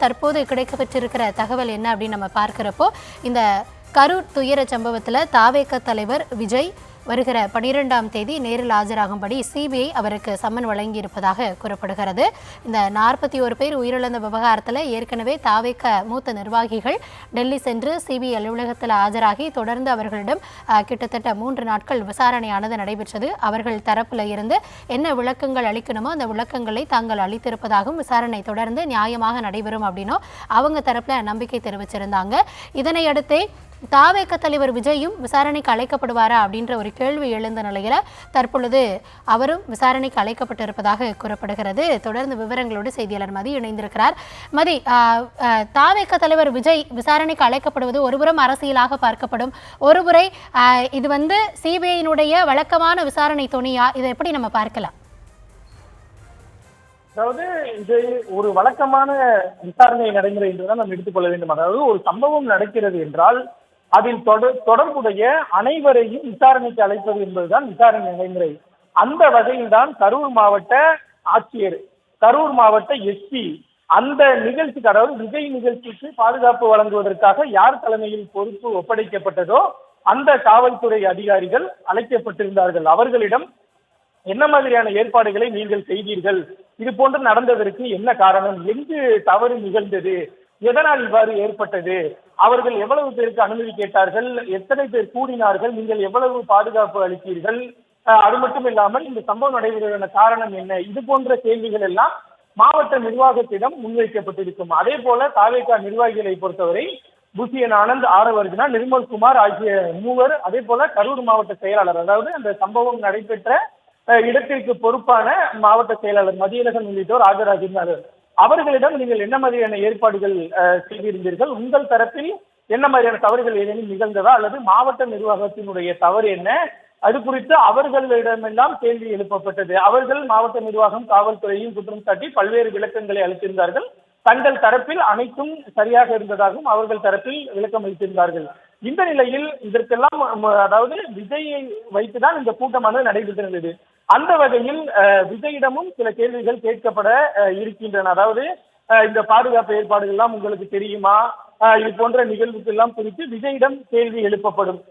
தற்போது கிடைக்கப்பெற்றிருக்கிற தகவல் என்ன அப்படின்னு நம்ம பார்க்கிறப்போ, இந்த கரூர் துயர சம்பவத்தில் தாவேக தலைவர் விஜய் வருகிற 12ஆம் தேதி நேரில் ஆஜராகும்படி சிபிஐ அவருக்கு சம்மன் வழங்கியிருப்பதாக கூறப்படுகிறது. இந்த 41 பேர் உயிரிழந்த விவகாரத்தில் ஏற்கனவே தாவேக மூத்த நிர்வாகிகள் டெல்லி சென்று சிபிஐ அலுவலகத்தில் ஆஜராகி தொடர்ந்து அவர்களிடம் கிட்டத்தட்ட 3 நாட்கள் விசாரணையானது நடைபெற்றது. அவர்கள் தரப்பில் இருந்து என்ன விளக்கங்கள் அளிக்கணுமோ அந்த விளக்கங்களை தாங்கள் அளித்திருப்பதாகவும், விசாரணை தொடர்ந்து நியாயமாக நடைபெறும் அப்படின்னும் அவங்க தரப்பில் நம்பிக்கை தெரிவிச்சிருந்தாங்க. இதனையடுத்தே தாவேக தலைவர் விஜயும் விசாரணைக்கு அழைக்கப்படுவாரா அப்படின்ற ஒரு கேள்வி எழுந்த நிலையில் தற்பொழுது அவரும் விசாரணைக்கு அழைக்கப்பட்டிருப்பதாக கூறப்படுகிறது. தொடர்ந்து விவரங்களோடு செய்தியாளர் மதி இணைந்திருக்கிறார். மதி, தாவேக தலைவர் விஜய் விசாரணைக்கு அழைக்கப்படுவது ஒருபுறம் அரசியலாக பார்க்கப்படும், ஒருமுறை இது சிபிஐயினுடைய வழக்கமான விசாரணை துணியா, இதை எப்படி நம்ம பார்க்கலாம்? அதாவது இது ஒரு வழக்கமான விசாரணை நடைமுறை என்றுதான் நாம் எடுத்துக்கொள்ள வேண்டும். அதாவது ஒரு சம்பவம் நடக்கிறது என்றால் அதில் தொடர்புடைய அனைவரையும் விசாரணைக்கு அழைப்பது என்பதுதான் விசாரணை நடைமுறை. அந்த வகையில் தான் கரூர் மாவட்ட ஆட்சியர், கரூர் மாவட்ட எஸ்பி அந்த நிகழ்ச்சிக்கு, அதாவது விஜய் நிகழ்ச்சிக்கு பாதுகாப்பு வழங்குவதற்காக யார் தலைமையில் பொறுப்பு ஒப்படைக்கப்பட்டதோ அந்த காவல்துறை அதிகாரிகள் அழைக்கப்பட்டிருந்தார்கள். அவர்களிடம் என்ன மாதிரியான ஏற்பாடுகளை நீங்கள் செய்தீர்கள், இது போன்று நடந்ததற்கு என்ன காரணம், எங்கு தவறு நிகழ்ந்தது, எதனால் இவ்வாறு ஏற்பட்டது, அவர்கள் எவ்வளவு பேருக்கு அனுமதி கேட்டார்கள், எத்தனை பேர் கூடினார்கள், நீங்கள் எவ்வளவு பாதுகாப்பு அளித்தீர்கள், அது மட்டும் இல்லாமல் இந்த சம்பவம் நடைபெறுவதற்கான காரணம் என்ன, இது போன்ற கேள்விகள் எல்லாம் மாவட்ட நிர்வாகத்திடம் முன்வைக்கப்பட்டிருக்கும். அதே போல தாவேகா நிர்வாகிகளை பொறுத்தவரை புசியன் ஆனந்த், ஆரவர்ஜனா, நிர்மல்குமார் ஆகிய மூவர், அதே போல கரூர் மாவட்ட செயலாளர், அதாவது அந்த சம்பவம் நடைபெற்ற இடத்திற்கு பொறுப்பான மாவட்ட செயலாளர் மதியழகன் உள்ளிட்டோர் ஆஜராகினார்கள். அவர்களிடம் நீங்கள் என்ன மாதிரியான ஏற்பாடுகள் செய்திருந்தீர்கள், உங்கள் தரப்பில் என்ன மாதிரியான தவறுகள் ஏதேனும் நிகழ்ந்ததா, அல்லது மாவட்ட நிர்வாகத்தினுடைய தவறு என்ன, அது குறித்து அவர்களிடமெல்லாம் கேள்வி எழுப்பப்பட்டது. அவர்கள் மாவட்ட நிர்வாகம் காவல்துறையும் குற்றம் சாட்டி பல்வேறு விளக்கங்களை அளித்திருந்தார்கள். தங்கள் தரப்பில் அனைத்தும் சரியாக இருந்ததாகவும் அவர்கள் தரப்பில் விளக்கம் அளித்திருந்தார்கள். இந்த நிலையில் இதற்கெல்லாம் அதாவது விஜயை வைத்துதான் இந்த கூட்டமானது நடைபெற்றிருந்தது. அந்த வகையில் விஜயிடமும் சில கேள்விகள் கேட்கப்பட இருக்கின்றன. அதாவது இந்த பாதுகாப்பு ஏற்பாடுகள் எல்லாம் உங்களுக்கு தெரியுமா, இது போன்ற நிகழ்வுக்கு எல்லாம் குறித்து விஜயிடம் கேள்வி எழுப்பப்படும்.